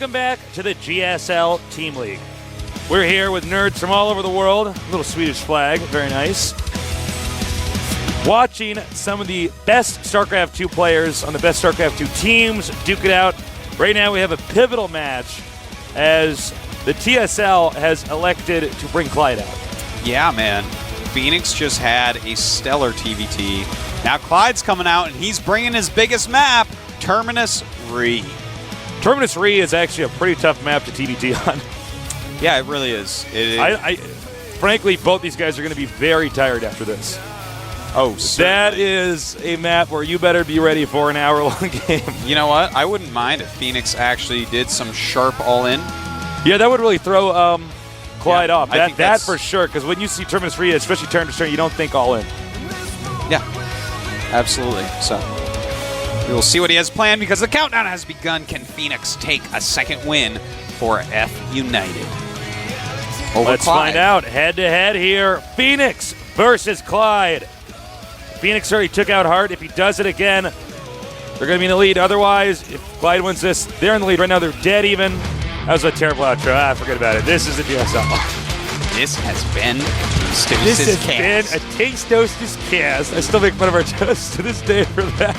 Welcome back to the GSL Team League. We're here with nerds from all over the world. A little Swedish flag, very nice. Watching some of the best StarCraft 2 players on the best StarCraft 2 teams duke it out. Right now we have a pivotal match as the TSL has elected to bring Clyde out. Yeah, man. Phoenix just had a stellar TVT. Now Clyde's coming out, and he's bringing his biggest map, Terminus Re. Terminus Re is actually a pretty tough map to TVT on. Yeah, it really is. Frankly, both these guys are going to be very tired after this. Oh, certainly. That is a map where you better be ready for an hour-long game. You know what? I wouldn't mind if Phoenix actually did some sharp all-in. Yeah, that would really throw Clyde off. I think that for sure, because when you see Terminus Re, especially turn to turn, you don't think all in. Yeah, absolutely. So we will see what he has planned because the countdown has begun. Can Phoenix take a second win for F United? Let's find out. Head-to-head here. Phoenix versus Clyde. Phoenix already took out Hart. If he does it again, they're going to be in the lead. Otherwise, if Clyde wins this, they're in the lead. Right now, they're dead even. That was a terrible outro. Forget about it. This is a GSL. This has been This has been a Taste-Hostess cast. I still make fun of our toast to this day for that.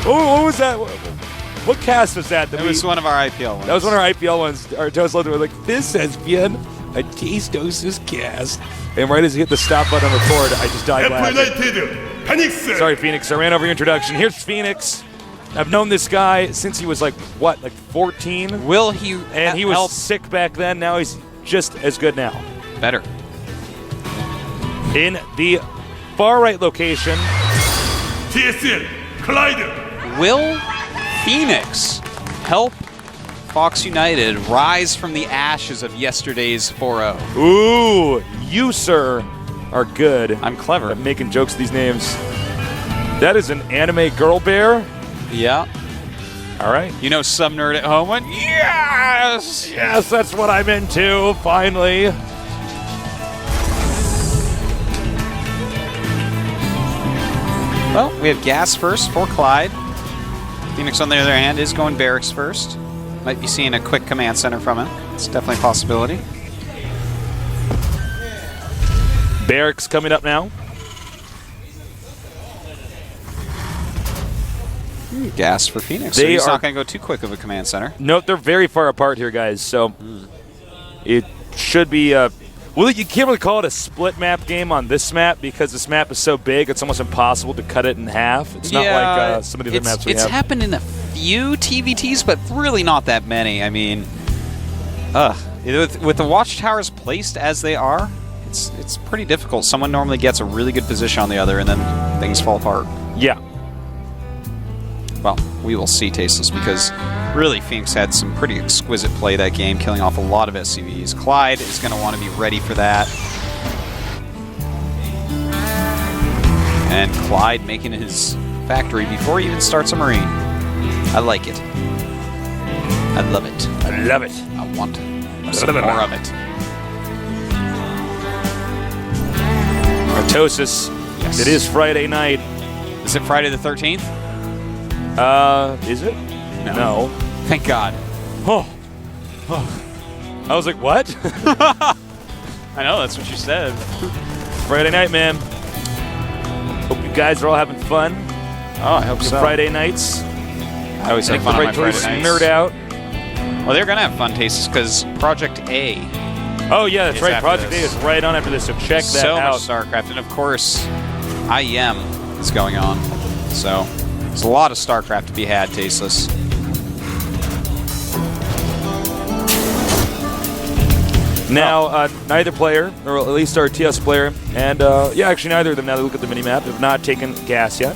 What was that? What cast was that? It was one of our IPL ones. That was one of our IPL ones. Our toast loved it. We're like, this has been a Taste-Hostess cast. And right as he hit the stop button on record, I just died laughing. Sorry, Phoenix. I ran over your introduction. Here's Phoenix. I've known this guy since he was like 14? Will he? And he was sick back then. Now he's just as good now. Better. In the far right location. TSL, Clyde. Will Phoenix help Fox United rise from the ashes of yesterday's 4-0? Ooh, you, sir, are good. I'm clever at making jokes with these names. That is an anime girl bear. Yeah. All right. You know, some nerd at home went, yes! Yes, that's what I'm into, finally. Well, we have gas first for Clyde. Phoenix, on the other hand, is going barracks first. Might be seeing a quick command center from him. It's definitely a possibility. Barracks coming up now. Gas for Phoenix. So he's not going to go too quick of a command center. No, they're very far apart here, guys. So it should be well, you can't really call it a split map game on this map because this map is so big, it's almost impossible to cut it in half. It's not like some of the other maps we have. It's happened in a few TVTs, but really not that many. I mean, with the watchtowers placed as they are, it's pretty difficult. Someone normally gets a really good position on the other, and then things fall apart. Yeah. Well, we will see, Tasteless, because really Phoenix had some pretty exquisite play that game, killing off a lot of SCVs. Clyde is going to want to be ready for that. And Clyde making his factory before he even starts a Marine. I like it. I love it. I love it. I want some more of it. Artosis. Yes. It is Friday night. Is it Friday the 13th? Is it? No. Thank God. Oh. I was like, what? I know, that's what you said. Friday night, man. Hope you guys are all having fun. Oh, I hope so. Friday nights. I always have fun on my Friday nights. Nerd out. Well, they're going to have fun, Tastes, because Project A. Oh, yeah, that's right. Project A is right on after this, so check that out. So much StarCraft. And, of course, IEM is going on. So there's a lot of StarCraft to be had, Tasteless. Now, neither player, or at least our TS player, and actually neither of them, now that we look at the minimap, have not taken gas yet.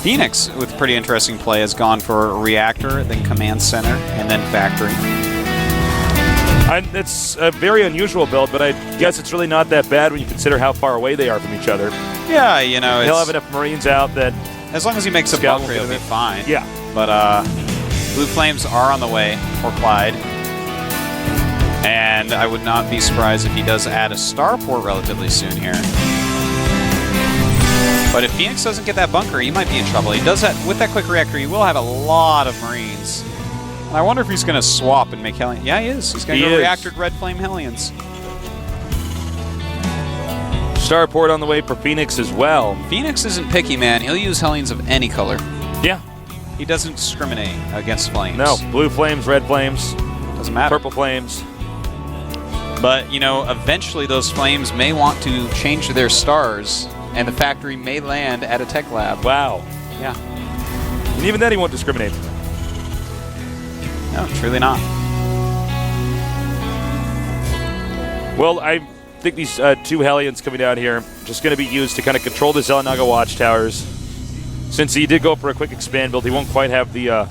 Phoenix, with pretty interesting play, has gone for Reactor, then Command Center, and then Factory. It's a very unusual build, but I guess it's really not that bad when you consider how far away they are from each other. Yeah, you know, he'll have enough Marines out that... As long as he makes a bunker, he'll be fine. Yeah. But Blue Flames are on the way for Clyde. And I would not be surprised if he does add a starport relatively soon here. But if Phoenix doesn't get that bunker, he might be in trouble. He does that with that quick reactor. He will have a lot of Marines. I wonder if he's going to swap and make Hellion. Yeah, he is. He's going to go reactored Red Flame Hellions. Starport on the way for Phoenix as well. Phoenix isn't picky, man. He'll use Hellions of any color. Yeah. He doesn't discriminate against flames. No, blue flames, red flames. Doesn't matter. Purple flames. But, you know, eventually those flames may want to change their stars, and the factory may land at a tech lab. Wow. Yeah. And even then he won't discriminate. No, truly not. Well, I think these two Hellions coming down here just going to be used to kind of control the Xel'Naga watchtowers. Since he did go for a quick expand build, he won't quite have the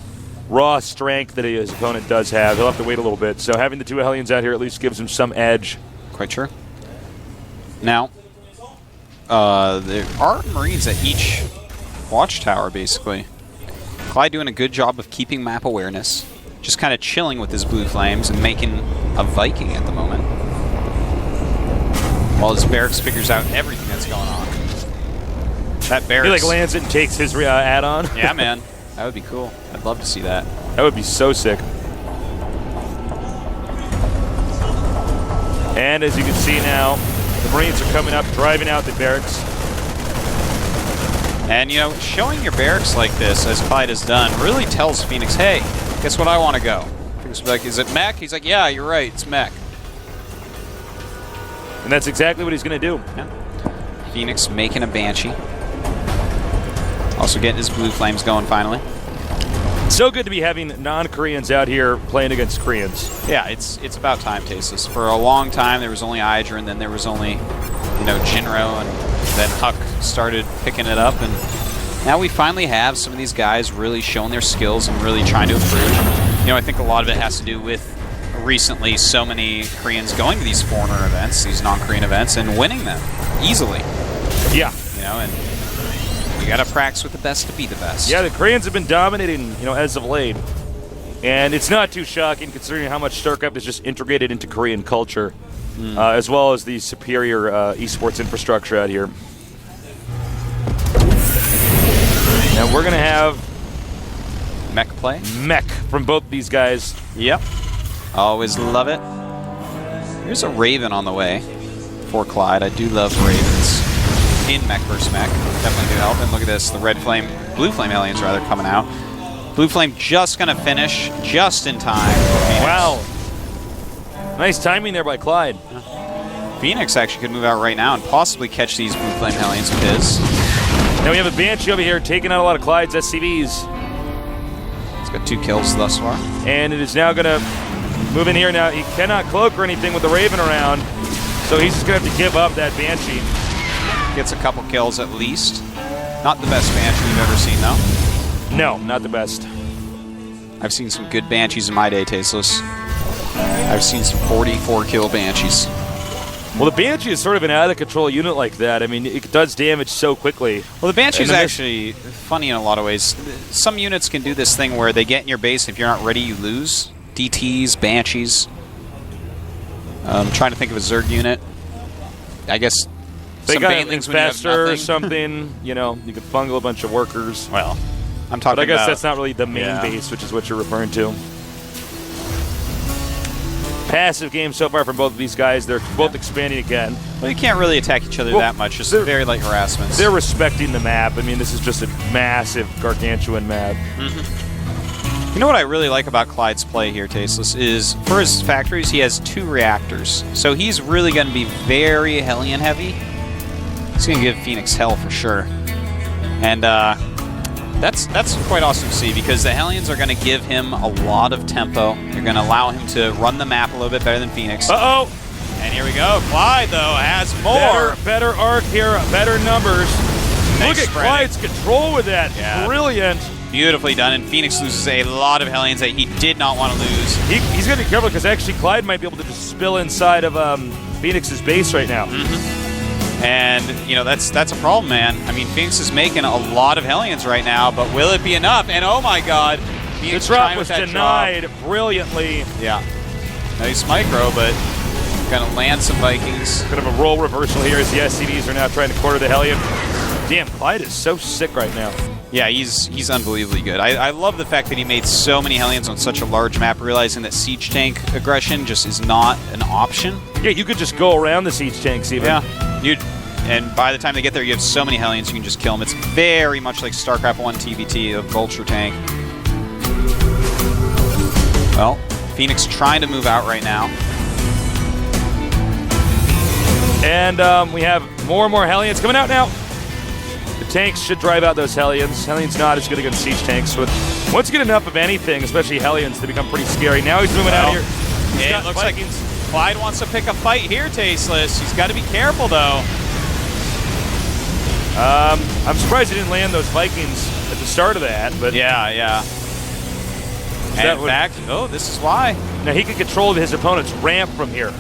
raw strength that his opponent does have. He'll have to wait a little bit. So having the two Hellions out here at least gives him some edge. Quite true. Now, there are Marines at each watchtower, basically. Clyde doing a good job of keeping map awareness. Just kind of chilling with his blue flames and making a Viking at the moment. While his barracks figures out everything that's going on. That barracks... He like lands it and takes his add-on. Yeah, man. That would be cool. I'd love to see that. That would be so sick. And as you can see now, the Marines are coming up, driving out the barracks. And, you know, showing your barracks like this, as Clyde has done, really tells Phoenix, hey, guess what I want to go? Phoenix will be like, is it mech? He's like, yeah, you're right, it's mech. And that's exactly what he's going to do. Yeah. Phoenix making a Banshee. Also getting his blue flames going finally. So good to be having non-Koreans out here playing against Koreans. Yeah, it's about time, Tasteless. For a long time, there was only Hydra, and then there was only, you know, Jinro, and then Huck started picking it up, and now we finally have some of these guys really showing their skills and really trying to improve. You know, I think a lot of it has to do with recently so many Koreans going to these foreigner events, these non-Korean events, and winning them easily. Yeah. You know, and you got to practice with the best to be the best. Yeah, the Koreans have been dominating, you know, as of late. And it's not too shocking considering how much StarCraft is just integrated into Korean culture, as well as the superior esports infrastructure out here. Now we're going to have mech play. Mech from both these guys. Yep. Always love it. Here's a Raven on the way for Clyde. I do love Ravens in mech versus mech. Definitely do help. And look at this, the red flame, blue flame aliens rather coming out. Blue flame just going to finish just in time. Wow. Nice timing there by Clyde. Phoenix actually could move out right now and possibly catch these blue flame aliens with his. Now we have a Banshee over here taking out a lot of Clyde's SCVs. It's got 2 kills thus far. And it is now going to move in here. Now he cannot cloak or anything with the Raven around, so he's just going to have to give up that Banshee. Gets a couple kills at least. Not the best Banshee we've ever seen, though. No, not the best. I've seen some good Banshees in my day, Tasteless. I've seen some 44-kill Banshees. Well, the Banshee is sort of an out-of-control unit like that. I mean, it does damage so quickly. Well, the Banshee is actually funny in a lot of ways. Some units can do this thing where they get in your base, if you're not ready, you lose. DTs, Banshees. I'm trying to think of a Zerg unit. I guess they some got Banelings faster or something. You know, you could fungal a bunch of workers. Well, I'm talking about... But I guess that's not really the main base, which is what you're referring to. Passive game so far from both of these guys. They're both expanding again. Well, you can't really attack each other that much. Just very light harassments. They're respecting the map. I mean, this is just a massive, gargantuan map. You know what I really like about Clyde's play here, Tasteless, is for his factories, he has 2 reactors. So he's really going to be very Hellion heavy. He's going to give Phoenix hell for sure. And that's quite awesome to see because the Hellions are going to give him a lot of tempo. They're going to allow him to run the map a little bit better than Phoenix. Uh-oh! And here we go. Clyde, though, has more. Better arc here, better numbers. Look at Clyde's control with that. Yeah. Brilliant. Beautifully done, and Phoenix loses a lot of Hellions that he did not want to lose. He's going to be careful because actually Clyde might be able to just spill inside of Phoenix's base right now. And, you know, that's a problem, man. I mean, Phoenix is making a lot of Hellions right now, but will it be enough? And oh my god, Phoenix the drop was denied brilliantly. Yeah. Nice micro, but gonna land some Vikings. Bit of a role reversal here as the SCVs are now trying to quarter the Hellion. Damn, Clyde is so sick right now. Yeah, he's unbelievably good. I love the fact that he made so many Hellions on such a large map, realizing that siege tank aggression just is not an option. Yeah, you could just go around the siege tanks even. Yeah, and by the time they get there, you have so many Hellions you can just kill them. It's very much like StarCraft 1 TBT of Vulture Tank. Well, Phoenix trying to move out right now. And we have more and more Hellions coming out now. The tanks should drive out those Hellions. Hellions not as good against siege tanks. But once you get enough of anything, especially Hellions, they become pretty scary. Now he's moving out here. It looks Vikings. Like Clyde wants to pick a fight here, Tasteless. He's got to be careful, though. I'm surprised he didn't land those Vikings at the start of that. But yeah. And in fact, this is why. Now he can control his opponent's ramp from here.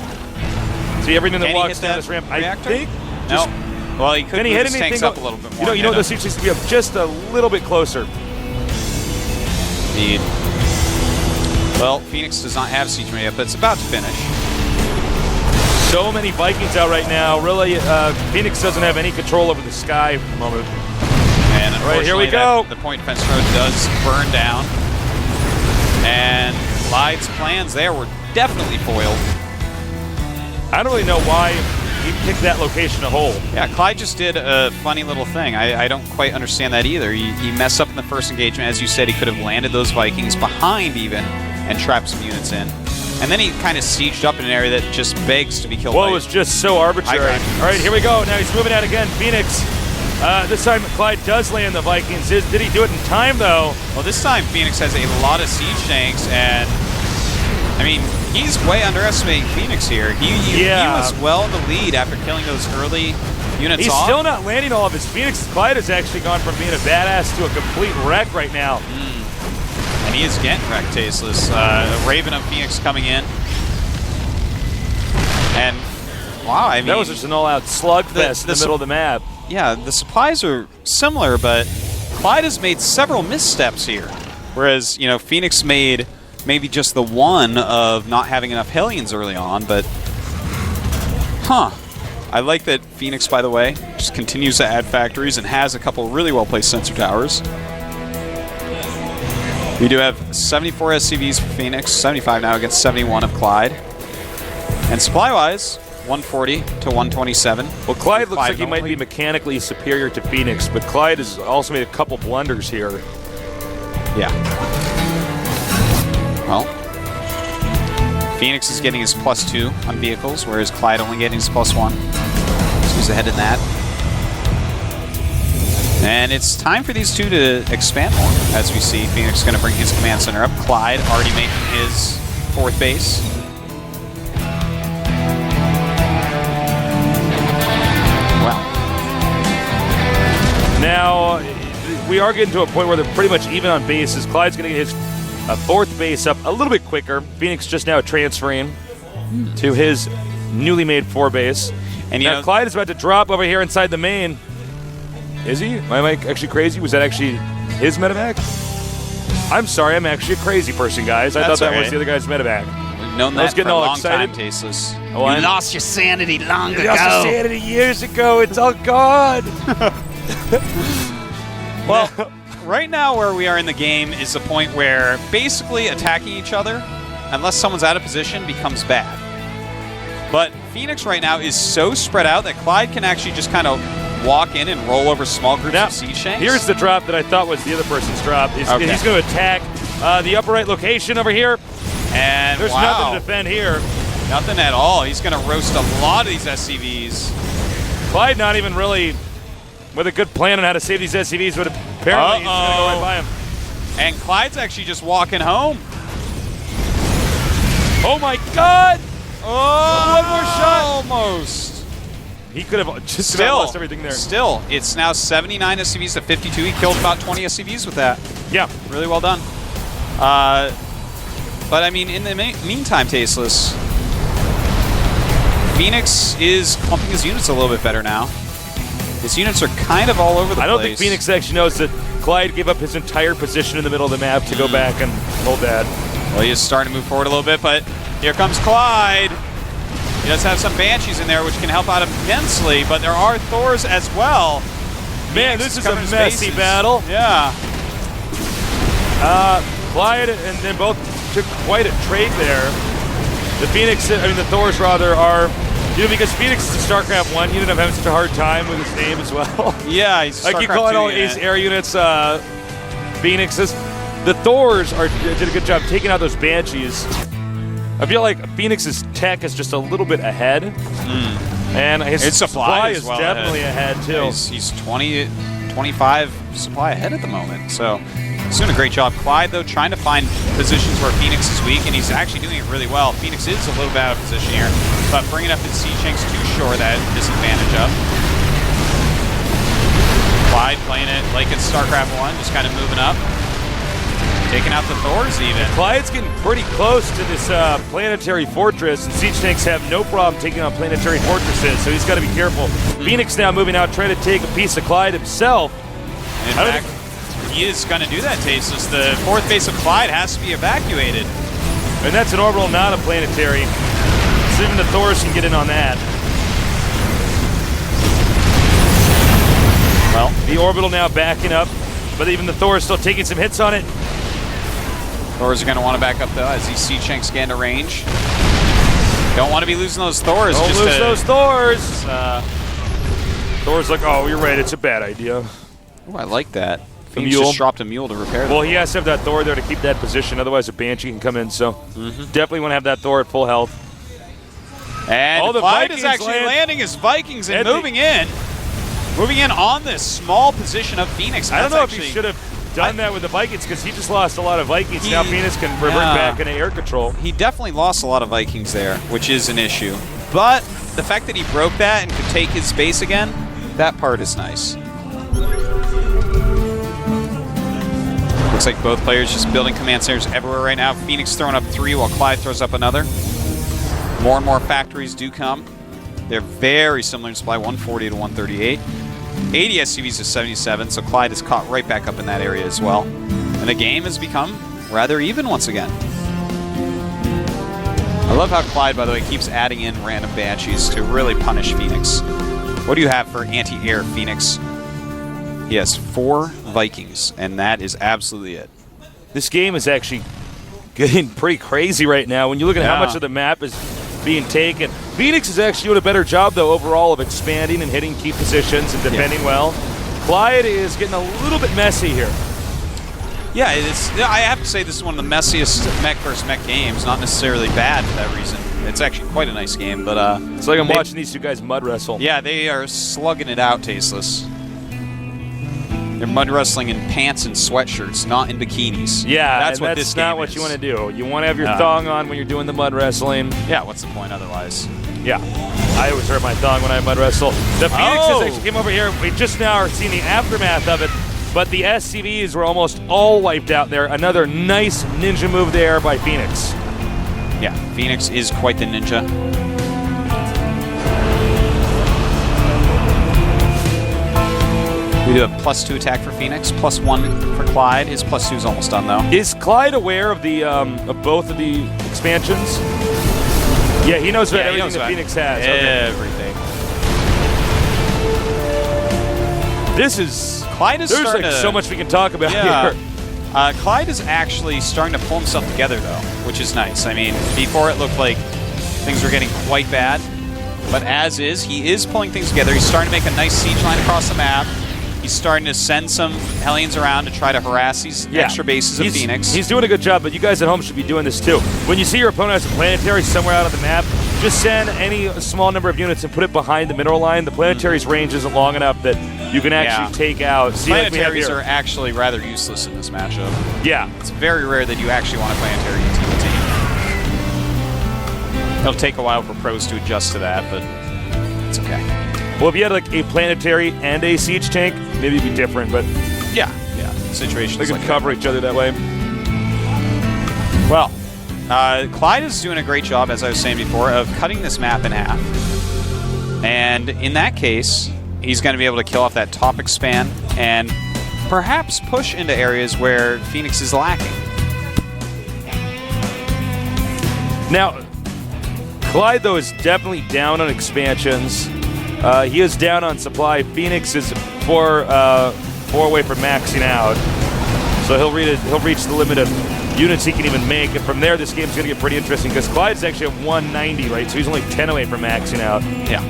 See everything that walks down this ramp. Reactor? I think. No. Well, he could move his tanks up a little bit more. You know those siege tanks could be up just a little bit closer. Indeed. Well, Phoenix does not have siege yet, but it's about to finish. So many Vikings out right now. Really, Phoenix doesn't have any control over the sky for the moment. And right, here we go. The point defense road does burn down. And Clyde's plans there were definitely foiled. I don't really know why he picked that location to hold. Yeah, Clyde just did a funny little thing. I don't quite understand that either. He messed up in the first engagement. As you said, he could have landed those Vikings behind even and trapped some units in. And then he kind of sieged up in an area that just begs to be killed. Well, it was just so arbitrary. All right, here we go. Now he's moving out again. Phoenix. This time Clyde does land the Vikings. Did he do it in time, though? Well, this time Phoenix has a lot of siege tanks, and I mean, he's way underestimating Phoenix here. He was well in the lead after killing those early units He's off. still not landing all of his Phoenix. Clyde has actually gone from being a badass to a complete wreck right now. And he is getting wrecked, Tasteless. Raven of Phoenix coming in. And, wow, I mean... That was just an all-out slugfest in the middle of the map. Yeah, the supplies are similar, but Clyde has made several missteps here. Whereas, you know, Phoenix made maybe just the one of not having enough Hellions early on, but... I like that Phoenix, by the way, just continues to add factories and has a couple really well-placed sensor towers. We do have 74 SCVs for Phoenix, 75 now against 71 of Clyde. And supply-wise, 140 to 127. Well, Clyde looks like he might be mechanically superior to Phoenix, but Clyde has also made a couple blunders here. Yeah. Well, Phoenix is getting his +2 on vehicles, whereas Clyde only getting his +1. So he's ahead in that. And it's time for these two to expand more. As we see, Phoenix is going to bring his command center up. Clyde already making his 4th base. Well. Now, we are getting to a point where they're pretty much even on bases. Clyde's going to get his 4th base up a little bit quicker. Phoenix just now transferring to his newly made 4 base. And now Clyde is about to drop over here inside the main. Is he? Am I actually crazy? Was that actually his medevac? I'm sorry, I'm actually a crazy person, guys. I thought that was the other guy's medevac. We've known that for a long time, Tasteless. You lost your sanity long ago. You lost your sanity years ago. It's all gone. Well, right now where we are in the game is the point where basically attacking each other, unless someone's out of position, becomes bad. But Phoenix right now is so spread out that Clyde can actually just kind of walk in and roll over small groups of siege tanks. Here's the drop that I thought was the other person's drop. He's going to attack the upper right location over here. And there's nothing to defend here. Nothing at all. He's going to roast a lot of these SCVs. Clyde not even really with a good plan on how to save these SCVs, but apparently he's going to go right by him. And Clyde's actually just walking home. Oh my God! Oh, one more shot. Almost. He could have just lost everything there. Still, it's now 79 SCVs to 52. He killed about 20 SCVs with that. Yeah. Really well done. But, I mean, in the meantime, Tasteless, Phoenix is clumping his units a little bit better now. His units are kind of all over the place. I don't think Phoenix actually knows that Clyde gave up his entire position in the middle of the map to go back and hold that. Well, he is starting to move forward a little bit, but here comes Clyde. He does have some Banshees in there, which can help out immensely, but there are Thors as well. Man, this is a messy battle. Yeah. Clyde and then both took quite a trade there. The Thors rather are, because Phoenix is a StarCraft 1 unit, I'm having such a hard time with his name as well. Yeah, he's I keep calling all Ace Air units Phoenixes. The Thors did a good job taking out those Banshees. I feel like Phoenix's tech is just a little bit ahead. And his supply is well definitely ahead too. He's 25 supply ahead at the moment. So he's doing a great job. Clyde, though, trying to find positions where Phoenix is weak, and he's actually doing it really well. Phoenix is a little bit out of position here, but bringing up his siege tanks to shore that disadvantage up. Clyde playing it like it's StarCraft 1, just kind of moving up. Taking out the Thors even. Clyde's getting pretty close to this planetary fortress, and siege tanks have no problem taking on planetary fortresses, so he's got to be careful. Phoenix now moving out, trying to take a piece of Clyde himself. In fact, he is going to do that, Tasteless. The fourth base of Clyde has to be evacuated. And that's an orbital, not a planetary. So even the Thors can get in on that. Well, the orbital now backing up, but even the Thor is still taking some hits on it. Thors are going to want to back up, though, as these siege tanks get into range. Don't want to be losing those Thors. Don't lose those Thors. Thor's like, oh, you're right, it's a bad idea. Oh, I like that. Phoenix just dropped a mule to repair that. Well, he has to have that Thor there to keep that position, otherwise a Banshee can come in, so definitely want to have that Thor at full health. And Clyde is actually landing his Vikings and moving in. Moving in on this small position of Phoenix. I don't know if he should have done that with the Vikings, because he just lost a lot of Vikings. Now Phoenix can revert back into air control. He definitely lost a lot of Vikings there, which is an issue. But the fact that he broke that and could take his base again, that part is nice. Looks like both players just building command centers everywhere right now. Phoenix throwing up 3 while Clyde throws up another. More and more factories do come. They're very similar in supply, 140 to 138. 80 SCVs to 77, so Clyde is caught right back up in that area as well. And the game has become rather even once again. I love how Clyde, by the way, keeps adding in random Banshees to really punish Phoenix. What do you have for anti-air Phoenix? He has 4 Vikings, and that is absolutely it. This game is actually getting pretty crazy right now. When you look at how much of the map is being taken. Phoenix is actually doing a better job, though, overall of expanding and hitting key positions and defending well. Clyde is getting a little bit messy here. Yeah, I have to say this is one of the messiest mech versus mech games. Not necessarily bad for that reason. It's actually quite a nice game, but it's like I'm watching these two guys mud wrestle. Yeah, they are slugging it out, Tasteless. They're mud wrestling in pants and sweatshirts, not in bikinis. Yeah, that's what this not what you want to do. You want to have your thong on when you're doing the mud wrestling. Yeah, what's the point otherwise? Yeah, I always wear my thong when I mud wrestle. The Phoenixes actually came over here. We just now are seeing the aftermath of it, but the SCVs were almost all wiped out there. Another nice ninja move there by Phoenix. Yeah, Phoenix is quite the ninja. We do a +2 attack for Phoenix, +1 for Clyde. His +2 is almost done, though. Is Clyde aware of the of both of the expansions? Yeah, he knows about everything that Phoenix has. Everything. This is Clyde is there's like so much we can talk about here. Clyde is actually starting to pull himself together, though, which is nice. I mean, before it looked like things were getting quite bad, but as is, he is pulling things together. He's starting to make a nice siege line across the map. He's starting to send some Hellions around to try to harass these extra bases of Phoenix. He's doing a good job, but you guys at home should be doing this too. When you see your opponent has a planetary somewhere out on the map, just send any small number of units and put it behind the mineral line. The planetary's range isn't long enough that you can actually take out. Planetaries are actually rather useless in this matchup. Yeah. It's very rare that you actually want a planetary team. It'll take a while for pros to adjust to that, but it's okay. Well, if you had like a planetary and a siege tank, maybe it'd be different, but yeah, situations they could cover each other that way. Well, Clyde is doing a great job, as I was saying before, of cutting this map in half. And in that case, he's going to be able to kill off that top expand and perhaps push into areas where Phoenix is lacking. Now, Clyde, though, is definitely down on expansions. He is down on supply. Phoenix is four away from maxing out. So he'll reach the limit of units he can even make. And from there, this game's going to get pretty interesting because Clyde's actually at 190, right? So he's only 10 away from maxing out. Yeah.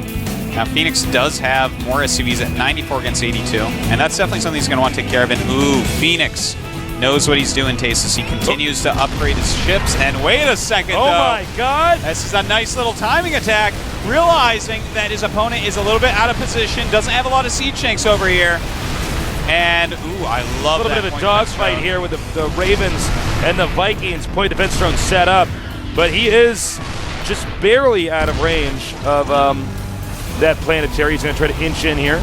Now, Phoenix does have more SCVs at 94 against 82. And that's definitely something he's going to want to take care of. And, ooh, Phoenix knows what he's doing, Tasteless. He continues to upgrade his ships. And wait a second, Oh, my God. This is a nice little timing attack. Realizing that his opponent is a little bit out of position. Doesn't have a lot of siege tanks over here. And, ooh, I love that. A little bit of a dogfight here with the Ravens and the Vikings. Point defense drone set up. But he is just barely out of range of that planetary. He's going to try to inch in here.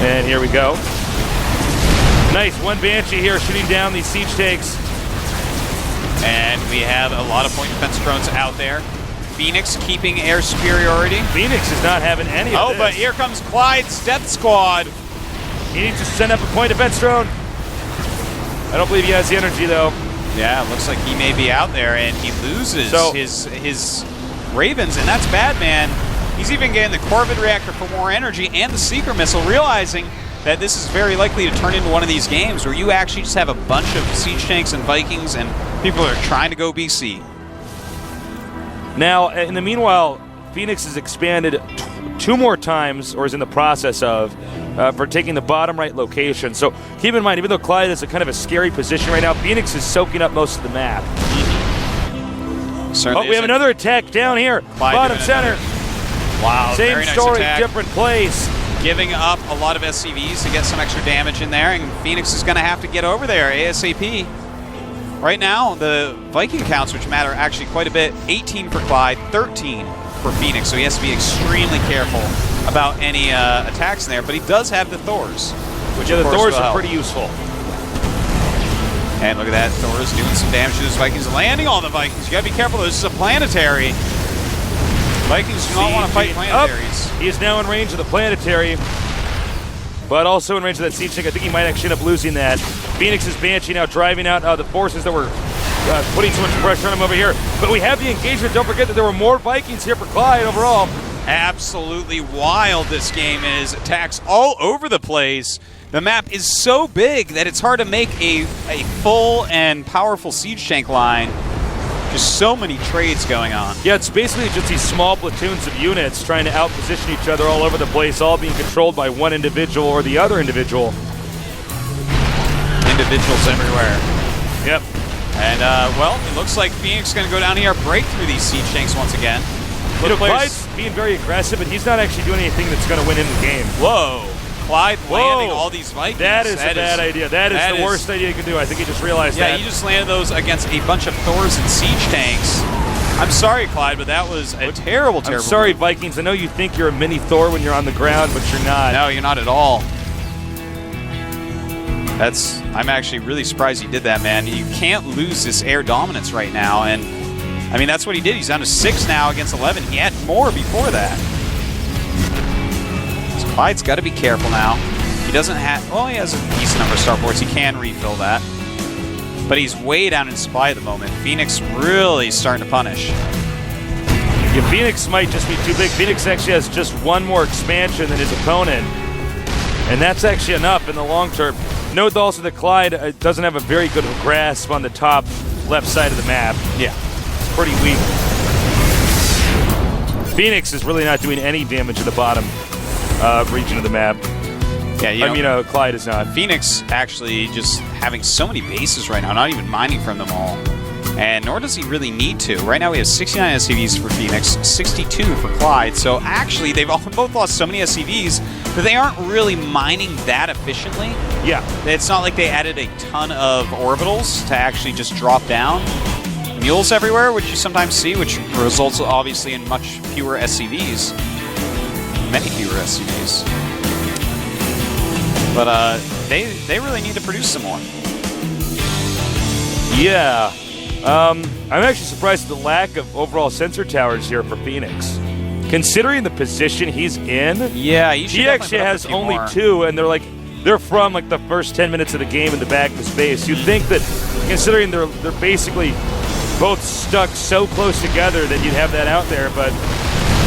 And here we go. Nice. One Banshee here shooting down these siege tanks. And we have a lot of point defense drones out there. Phoenix keeping air superiority. Phoenix is not having any of this. But here comes Clyde's Death Squad. He needs to send up a point defense drone. I don't believe he has the energy, though. Yeah, it looks like he may be out there, and he loses his Ravens, and that's bad, man. He's even getting the Corvid reactor for more energy and the Seeker missile, realizing that this is very likely to turn into one of these games where you actually just have a bunch of siege tanks and Vikings, and people are trying to go BC. Now, in the meanwhile, Phoenix has expanded two more times, or is in the process of, for taking the bottom right location. So keep in mind, even though Clyde is a kind of a scary position right now, Phoenix is soaking up most of the map. Certainly we have another attack down here, Clyde bottom center. Wow, Same very nice story, attack. different place. Giving up a lot of SCVs to get some extra damage in there, and Phoenix is going to have to get over there ASAP. Right now, the Viking counts, which matter actually quite a bit, 18 for Clyde, 13 for Phoenix, so he has to be extremely careful about any attacks in there, but he does have the Thors, which the of course Thors will are help. pretty useful. And look at that, Thor's doing some damage to those Vikings, landing on the Vikings. You gotta be careful, this is a planetary. Vikings do not want to fight planetaries. He is now in range of the planetary, but also in range of that siege tank. I think he might actually end up losing that. Phoenix's Banshee now driving out the forces that were putting so much pressure on him over here. But we have the engagement. Don't forget that there were more Vikings here for Clyde overall. Absolutely wild this game is. Attacks all over the place. The map is so big that it's hard to make a full and powerful siege tank line. Just so many trades going on. Yeah, it's basically just these small platoons of units trying to outposition each other all over the place, all being controlled by one individual or the other individual. Individuals everywhere. Yep. And, well, it looks like Phoenix is going to go down here, break through these siege tanks once again. You know, Clyde's being very aggressive, and he's not actually doing anything that's going to win him the game. Whoa. Clyde landing all these Vikings. That is a bad idea. That is the worst idea you can do. I think he just realized that. Yeah, he just landed those against a bunch of Thors and siege tanks. I'm sorry, Clyde, but that was a terrible I'm sorry, move. Vikings. I know you think you're a mini Thor when you're on the ground, but you're not. No, you're not at all. I'm actually really surprised he did that, man. You can't lose this air dominance right now, and I mean, that's what he did. He's down to 6 now against 11. He had more before that. So Clyde's got to be careful now. He doesn't have, well, he has a decent number of starports. He can refill that. But he's way down in supply at the moment. Phoenix really starting to punish. Yeah, Phoenix might just be too big. Phoenix actually has just one more expansion than his opponent, and that's actually enough in the long term. Note also that Clyde doesn't have a very good grasp on the top left side of the map. Yeah. It's pretty weak. Phoenix is really not doing any damage to the bottom region of the map. Yeah, Clyde is not. Phoenix actually just having so many bases right now, not even mining from them all. And nor does he really need to. Right now we have 69 SCVs for Phoenix, 62 for Clyde. So actually they've both lost so many SCVs that they aren't really mining that efficiently. Yeah. It's not like they added a ton of orbitals to actually just drop down. Mules everywhere, which you sometimes see, which results obviously in much fewer SCVs. Many fewer SCVs. But they really need to produce some more. Yeah. I'm actually surprised at the lack of overall sensor towers here for Phoenix. Considering the position he's in, yeah, he actually has only 2, and they're from like the first 10 minutes of the game in the back of his base. You'd think that, considering they're basically both stuck so close together, that you'd have that out there, but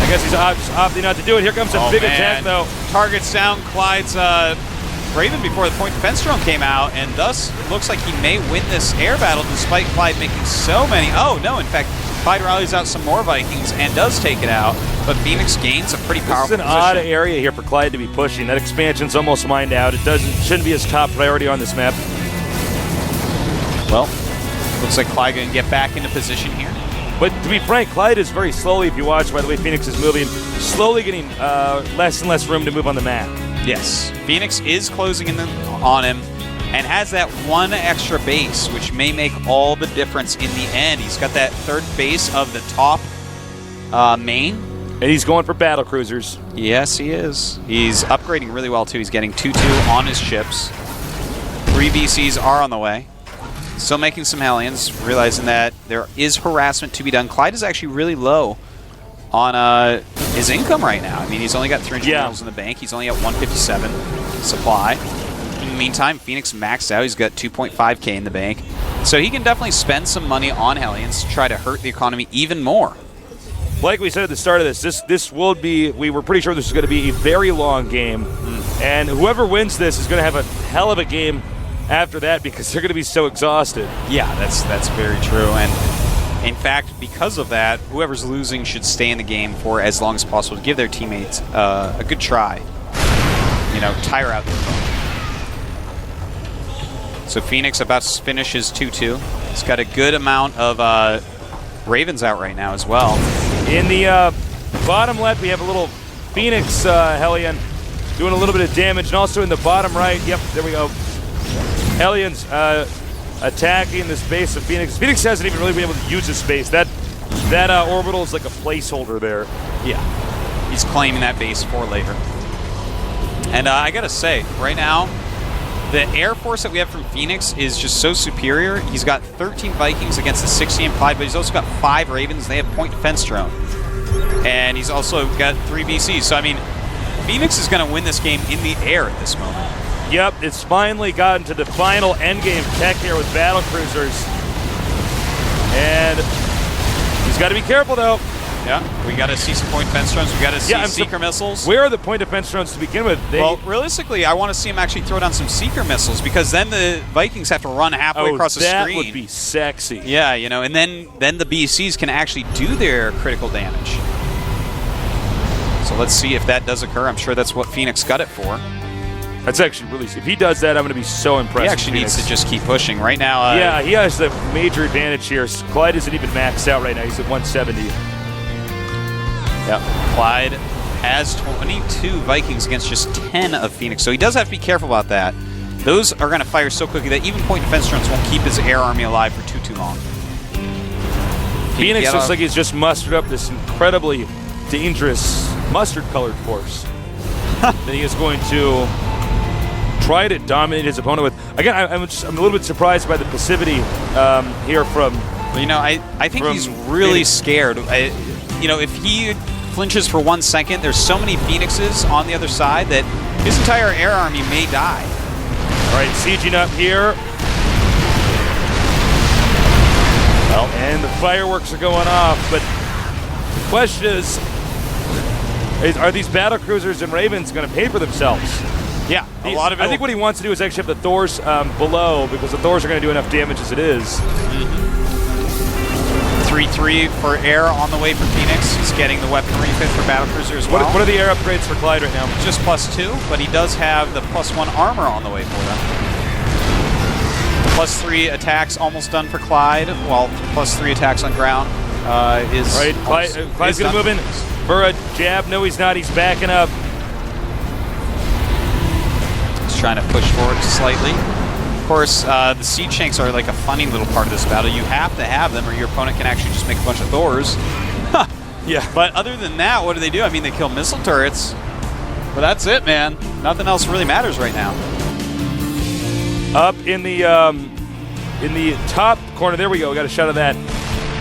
I guess he's just opting not to do it. Here comes a big attack, though. Targets down Clyde's Raven before the point defense drone came out, and thus looks like he may win this air battle despite Clyde making so many. Oh, no, in fact, Clyde rallies out some more Vikings and does take it out, but Phoenix gains a pretty powerful position. This is an odd area here for Clyde to be pushing. That expansion's almost mined out. It shouldn't be his top priority on this map. Well, looks like Clyde going to get back into position here. But to be frank, Clyde is very slowly, if you watch by the way Phoenix is moving, slowly getting less and less room to move on the map. Yes, Phoenix is closing in on him and has that one extra base, which may make all the difference in the end. He's got that third base of the top main. And he's going for battle cruisers. Yes, he is. He's upgrading really well, too. He's getting 2-2 on his ships. 3 BCs are on the way. Still making some Hellions, realizing that there is harassment to be done. Clyde is actually really low on his income right now. I mean, he's only got 300 minerals in the bank. He's only at 157 supply. In the meantime, Phoenix maxed out. He's got 2.5k in the bank. So he can definitely spend some money on Hellions to try to hurt the economy even more. Like we said at the start of this will be, we were pretty sure this was going to be a very long game. And whoever wins this is going to have a hell of a game after that because they're going to be so exhausted. Yeah, that's very true. And in fact, because of that, whoever's losing should stay in the game for as long as possible to give their teammates a good try. You know, tire out their opponent. So Phoenix about to finish his 2-2. He's got a good amount of Ravens out right now as well. In the bottom left, we have a little Phoenix Hellion doing a little bit of damage. And also in the bottom right, yep, there we go. Hellions attacking this base of Phoenix. Phoenix hasn't even really been able to use this base. That orbital is like a placeholder there. Yeah, he's claiming that base for later. And I gotta say, right now, the air force that we have from Phoenix is just so superior. He's got 13 Vikings against the 60 implied, but he's also got 5 Ravens. They have point defense drone. And he's also got 3 BCs. So, I mean, Phoenix is going to win this game in the air at this moment. Yep, it's finally gotten to the final endgame tech here with battle cruisers. And he's got to be careful, though. Yeah, we got to see some point defense drones. We got to see Seeker missiles. Where are the point defense drones to begin with? Well, realistically, I want to see him actually throw down some Seeker missiles because then the Vikings have to run halfway across the screen. That would be sexy. Yeah, you know, and then the BCs can actually do their critical damage. So let's see if that does occur. I'm sure that's what Phoenix got it for. That's actually really... If he does that, I'm going to be so impressed. He actually needs to just keep pushing. Right now... yeah, he has the major advantage here. Clyde isn't even maxed out right now. He's at 170. Yep. Clyde has 22 Vikings against just 10 of Phoenix, so he does have to be careful about that. Those are going to fire so quickly that even point defense drones won't keep his air army alive for too long. Phoenix looks like he's just mustered up this incredibly dangerous mustard-colored force that he is going to try to dominate his opponent with. Again, I'm a little bit surprised by the passivity here from... You know, I think he's really scared. You know, if he flinches for 1 second, there's so many Phoenixes on the other side that his entire air army may die. All right, sieging up here. Well, and the fireworks are going off, but the question is are these battle cruisers and Ravens going to pay for themselves? Yeah, a lot of it. I think what he wants to do is actually have the Thors below, because the Thors are going to do enough damage as it is. 3-3 for air on the way for Phoenix. He's getting the weaponry fit for battlecruiser as well. What are the air upgrades for Clyde right now? Just +2, but he does have the +1 armor on the way for them. +3 attacks almost done for Clyde, while +3 attacks on ground is... Right, Clyde's going to move in for a jab. No, he's not. He's backing up. He's trying to push forward slightly. Of course, the Siege Shanks are like a funny little part of this battle. You have to have them or your opponent can actually just make a bunch of Thors. Yeah. But other than that, what do? I mean, they kill missile turrets. But that's it, man. Nothing else really matters right now. Up in the top corner, there we go. We got a shot of that.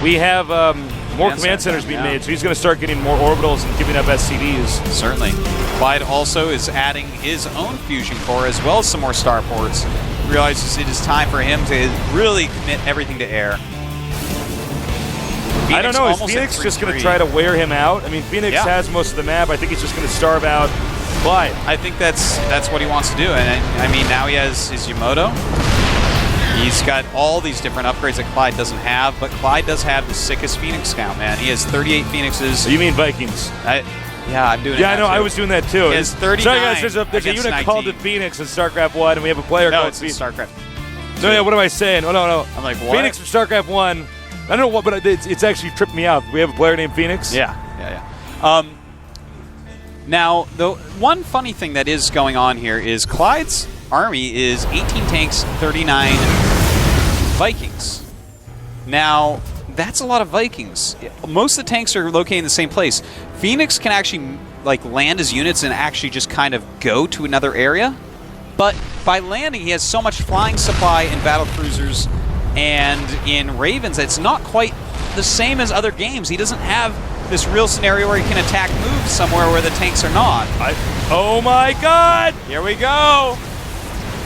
We have more command centers being made, so he's going to start getting more orbitals and giving up SCVs. Certainly. Clyde also is adding his own fusion core as well as some more starports. Realizes it is time for him to really commit everything to air. I don't know. Is Phoenix just going to try to wear him out? I mean, Phoenix has most of the map. I think he's just going to starve out Clyde. I think that's what he wants to do. And I mean, now he has his Yamato. He's got all these different upgrades that Clyde doesn't have, but Clyde does have the sickest Phoenix count, man. He has 38 Phoenixes. You mean Vikings? Yeah, I'm doing it. Yeah, I know. I was doing that too. He has 39. Sorry, guys. There's a unit called the Phoenix in StarCraft 1, and we have a player called it's in StarCraft. No, yeah, what am I saying? Oh, no. I'm like, what? Phoenix from StarCraft 1. I don't know what, but it's actually tripped me out. We have a player named Phoenix. Yeah. Now, the one funny thing that is going on here is Clyde's army is 18 tanks, 39 Vikings. Now, that's a lot of Vikings. Most of the tanks are located in the same place. Phoenix can actually land his units and actually just kind of go to another area. But by landing, he has so much flying supply in battle cruisers and in Ravens, it's not quite the same as other games. He doesn't have this real scenario where he can attack moves somewhere where the tanks are not. Oh my God! Here we go!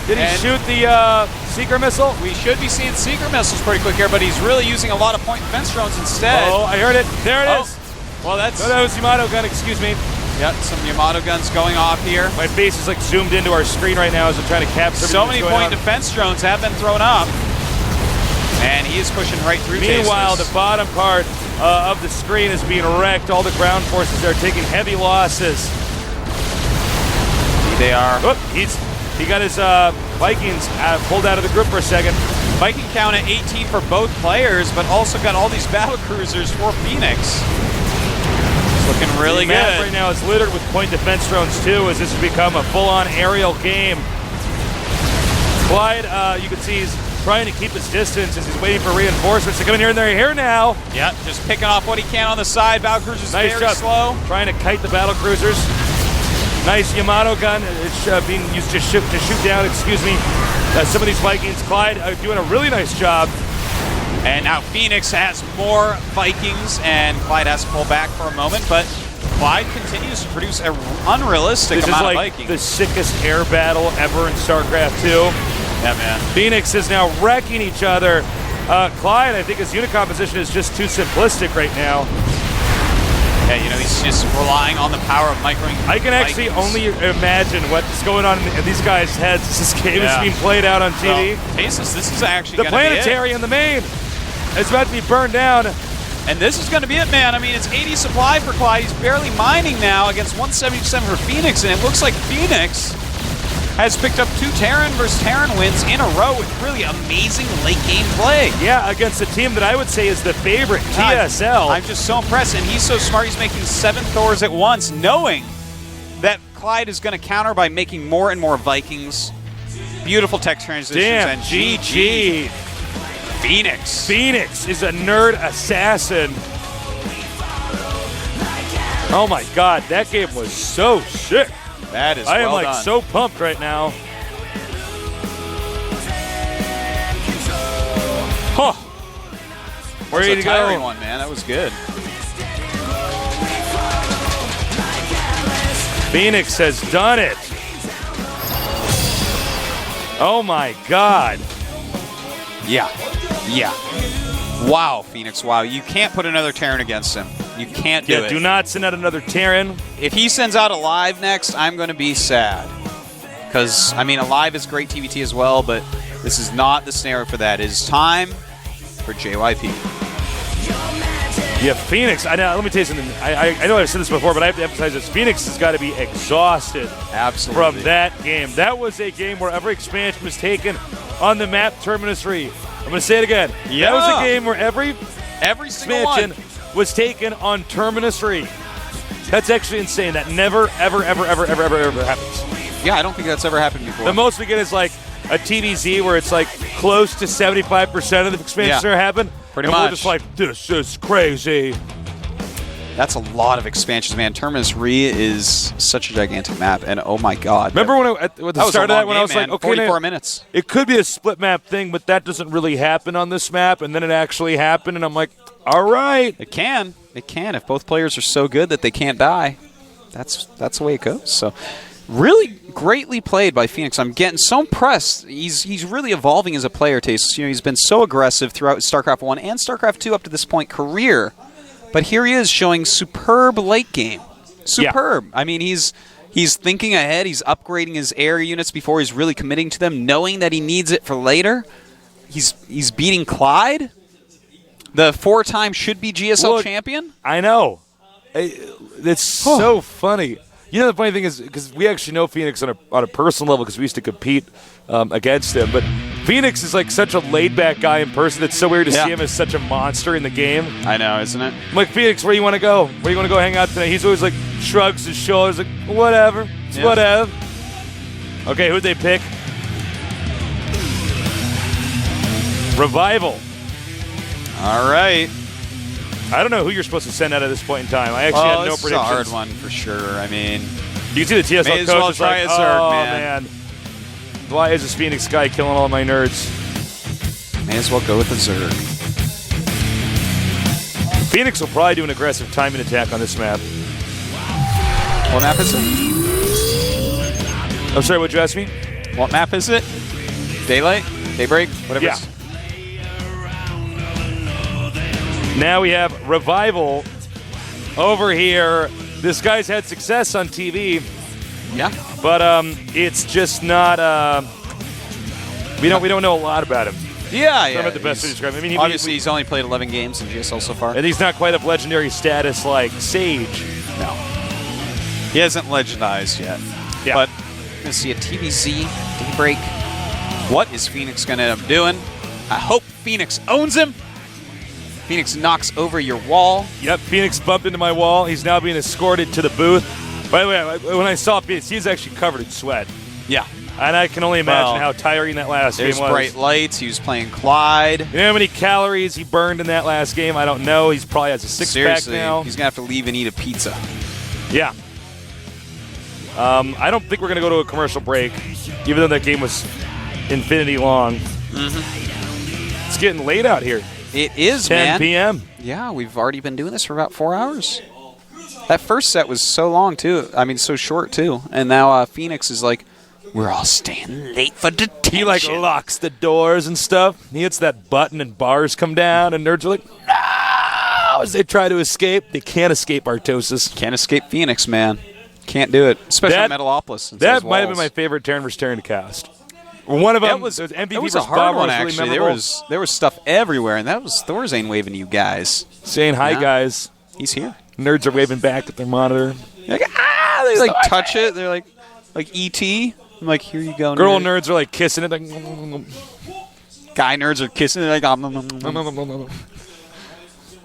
Did he shoot the Seeker missile? We should be seeing Seeker missiles pretty quick here, but he's really using a lot of point defense drones instead. Oh, I heard it. There it is. Well, that's... No, that was Yamato gun, excuse me. Yep, some Yamato guns going off here. My face is zoomed into our screen right now as I'm trying to capture so many point defense drones have been thrown up. And he is pushing right through. Meanwhile, the bottom part of the screen is being wrecked. All the ground forces are taking heavy losses. They are. Oop, he got his Vikings pulled out of the group for a second. Viking count at 18 for both players, but also got all these battle cruisers for Phoenix. It's looking really good. The map right now is littered with point defense drones too, as this has become a full-on aerial game. Clyde, you can see he's trying to keep his distance as he's waiting for reinforcements to come in here, and they're here now. Yep, just picking off what he can on the side. Battle cruisers nice very job. Slow. Trying to kite the battle cruisers. Nice Yamato gun. It's being used to shoot down, some of these Vikings. Clyde doing a really nice job. And now Phoenix has more Vikings, and Clyde has to pull back for a moment, but Clyde continues to produce an unrealistic amount of Vikings. This is the sickest air battle ever in StarCraft 2. Yeah, man. Phoenix is now wrecking each other. Clyde, I think his unit composition is just too simplistic right now. Yeah, he's just relying on the power of microing. I can actually only imagine what's going on in these guys' heads as this game is being played out on TV. Well, Tasis, this is actually the planetary and the main. It's about to be burned down. And this is going to be it, man. I mean, it's 80 supply for Clyde. He's barely mining now against 177 for Phoenix, and it looks like Phoenix has picked up 2 Terran versus Terran wins in a row with really amazing late-game play. Yeah, against a team that I would say is the favorite, TSL. I'm just so impressed, and he's so smart. He's making 7 Thors at once, knowing that Clyde is going to counter by making more and more Vikings. Beautiful tech transitions. Damn, and GG. Phoenix. Phoenix is a nerd assassin. Oh my God, that game was so sick. That is I am well done. So pumped right now. Huh. Ready to go. One, man. That was good. Phoenix has done it. Oh my God. Yeah. Wow, Phoenix. Wow. You can't put another Terran against him. You can't do it. Do not send out another Terran. If he sends out Alive next, I'm going to be sad. Because, I mean, Alive is great TVT as well, but this is not the scenario for that. It is time for JYP. Yeah, Phoenix. Let me tell you something. I know I've said this before, but I have to emphasize this. Phoenix has got to be exhausted from that game. That was a game where every expansion was taken on the map Terminus Re. I'm going to say it again. Yeah. That was a game where every expansion was taken on Terminus Re. That's actually insane. That never, ever happens. Yeah, I don't think that's ever happened before. The most we get is like a TDZ where it's close to 75% of the expansions that happen. Pretty much. We're just like, this is crazy. That's a lot of expansions, man. Terminus Re is such a gigantic map, and oh my God. Remember when at the start of that, when I was like, okay, 44 minutes. It could be a split map thing, but that doesn't really happen on this map, and then it actually happened, and I'm like, all right. It can. If both players are so good that they can't die, that's the way it goes. So really greatly played by Phoenix. I'm getting so impressed. He's really evolving as a player, Taste. You know, he's been so aggressive throughout StarCraft 1 and StarCraft 2 up to this point career. But here he is showing superb late game. Superb. Yeah. I mean, he's thinking ahead. He's upgrading his area units before he's really committing to them, knowing that he needs it for later. He's beating Clyde, the 4-time should-be GSL champion. I know. It's so funny. You know, the funny thing is, because we actually know Phoenix on a personal level because we used to compete against him, but Phoenix is like such a laid-back guy in person. It's so weird to see him as such a monster in the game. I know, isn't it? I'm like, Phoenix, where do you want to go? Where do you want to go hang out tonight? He's always like, shrugs his shoulders, like, whatever. It's whatever. Okay, who'd they pick? Revival. All right. I don't know who you're supposed to send out at this point in time. I actually had no predictions. This is a hard one for sure. I mean, you can see the TSL may as coach well is try like, a Zerg, man. Why is this Phoenix guy killing all my nerds? May as well go with the Zerg. Phoenix will probably do an aggressive timing attack on this map. What map is it? I'm sorry, what'd you ask me? What map is it? Daylight? Daybreak? Whatever. Yeah. Now we have Revival over here. This guy's had success on TV. Yeah. But it's just not. We don't know a lot about him. Yeah. I'm not the best to describe him. I mean, obviously, he's only played 11 games in GSL so far. And he's not quite of legendary status like Sage. No. He hasn't legendized yet. Yeah. But we're going to see a TVZ Daybreak. What is Phoenix going to end up doing? I hope Phoenix owns him. Phoenix knocks over your wall. Yep, Phoenix bumped into my wall. He's now being escorted to the booth. By the way, when I saw Phoenix, he's actually covered in sweat. Yeah. And I can only imagine how tiring that last game was. There's bright lights. He was playing Clyde. You know how many calories he burned in that last game? I don't know. He's probably has a six-pack now. He's going to have to leave and eat a pizza. Yeah. I don't think we're going to go to a commercial break, even though that game was infinity long. Mm-hmm. It's getting late out here. It is, 10 p.m. Yeah, we've already been doing this for about 4 hours. That first set was so long, too. I mean, so short, too. And now Phoenix is like, we're all staying late for detention. He, like, locks the doors and stuff. He hits that button and bars come down, and nerds are like, no! As they try to escape. They can't escape Artosis. Can't escape Phoenix, man. Can't do it. Especially Metalopolis. That might have been my favorite Terran vs. Terran cast. One of them was MVP was a hard one, actually. There was stuff everywhere, and that was Thorzane waving to you guys. Saying hi, guys. He's here. Nerds are waving back at their monitor. They're like, they like touch it. They're like E.T. I'm like, here you go, Girl nerds are like kissing it. Like, guy nerds are kissing it. Like,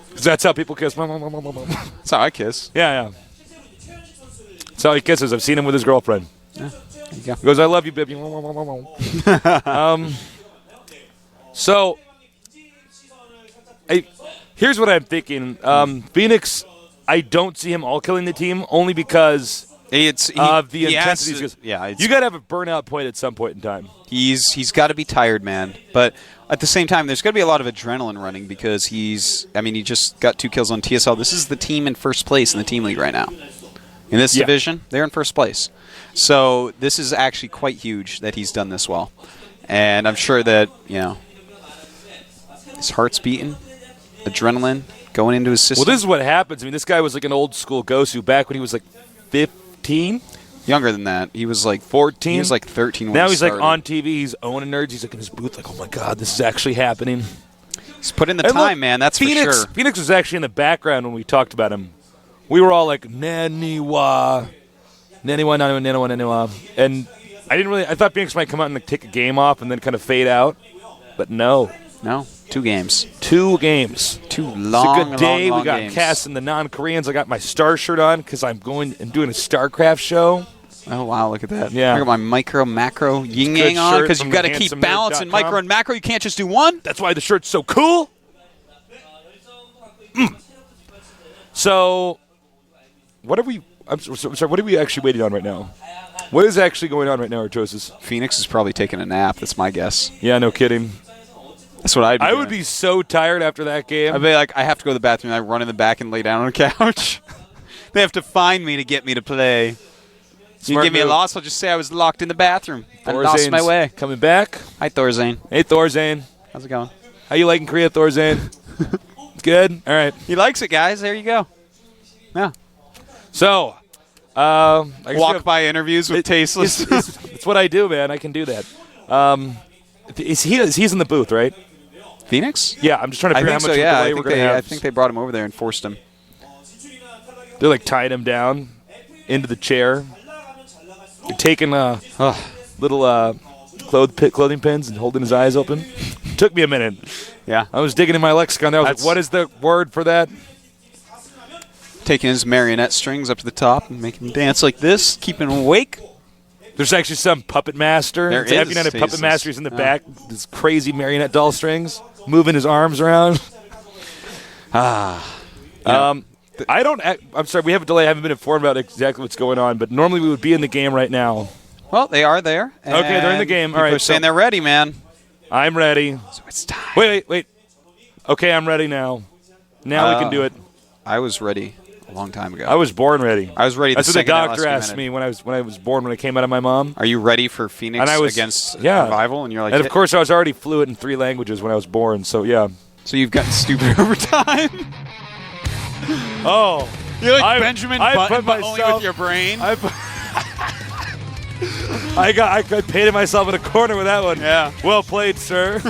because that's how people kiss. That's how I kiss. Yeah. That's how he kisses. I've seen him with his girlfriend. Yeah. There you go. He goes, I love you, baby. So, here's what I'm thinking. Phoenix, I don't see him all killing the team, only because of the intensity. You got to have a burnout point at some point in time. He's got to be tired, man. But at the same time, there's got to be a lot of adrenaline running because he just got 2 kills on TSL. This is the team in first place in the team league right now. In this division, they're in first place. So this is actually quite huge that he's done this well. And I'm sure that, his heart's beating, adrenaline going into his system. Well, this is what happens. I mean, this guy was like an old school Gosu back when he was like 15. Younger than that. He was like 14. He was like 13 when now he he's started. Like on TV. He's owning nerds. He's like in his booth like, oh my God, this is actually happening. He's put in the time, man. That's Phoenix, for sure. Phoenix was actually in the background when we talked about him. We were all like, Naniwa. And I thought Phoenix might come out and like, take a game off and then kind of fade out. But no. No, 2 games. 2 games. 2 long, it's a good day. long we got games. Cass and the non-Koreans. I got my Star shirt on because I'm going and doing a StarCraft show. Oh, wow, look at that. Yeah. I got my micro, macro, yin-yang on because you've got to keep balance in micro and macro. You can't just do one. That's why the shirt's so cool. So, what are we actually waiting on right now? What is actually going on right now, Artosis? Phoenix is probably taking a nap. That's my guess. Yeah, no kidding. That's what I'd be doing. would be so tired after that game. I'd be like, I have to go to the bathroom. I run in the back and lay down on the couch. They have to find me to get me to play. So you give me a loss, I'll just say I was locked in the bathroom. I lost my way. Coming back. Hi, Thorzane. Hey, Thorzane. How's it going? How you liking Korea, Thorzane? Good? All right. He likes it, guys. There you go. Yeah. So, walk by interviews with Tasteless. It's what I do, man. I can do that. He's in the booth, right? Phoenix? Yeah, I'm just trying to figure out how much delay we're going to have. I think they brought him over there and forced him. They're like tying him down into the chair. They're taking little clothing pins and holding his eyes open. Took me a minute. Yeah. I was digging in my lexicon there. I was like, what is the word for that? Taking his marionette strings up to the top and making him dance like this, keeping him awake. There's actually some puppet master. There is. United puppet master. He's in the back. This crazy marionette doll strings, moving his arms around. I don't. I'm sorry. We have a delay. I haven't been informed about exactly what's going on. But normally we would be in the game right now. Well, they are there. Okay, they're in the game. All right. They're saying they're ready, man. I'm ready. So it's time. Wait. Okay, I'm ready now. Now we can do it. I was ready a long time ago. I was born ready. I was ready. That's what the doctor asked me when I was born, when I came out of my mom. Are you ready for Phoenix against Revival? And you're like, and of course I was already fluent in 3 languages when I was born. So yeah. So you've gotten stupid over time. Oh, you're like Benjamin Button, but only with your brain. I painted myself in a corner with that one. Yeah. Well played, sir.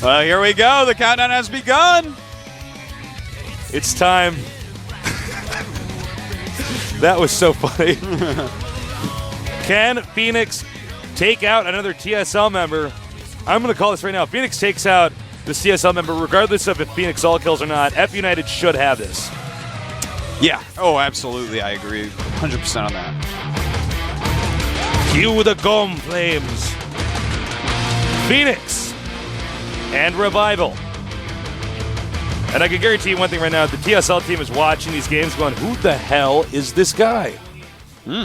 Well, here we go. The countdown has begun. It's time. That was so funny. Can Phoenix take out another TSL member? I'm going to call this right now. Phoenix takes out the TSL member, regardless of if Phoenix all kills or not. F United should have this. Yeah. Oh, absolutely. I agree 100% on that. Cue the Gom Flames. Phoenix and Revival. And I can guarantee you one thing right now. The TSL team is watching these games going, who the hell is this guy?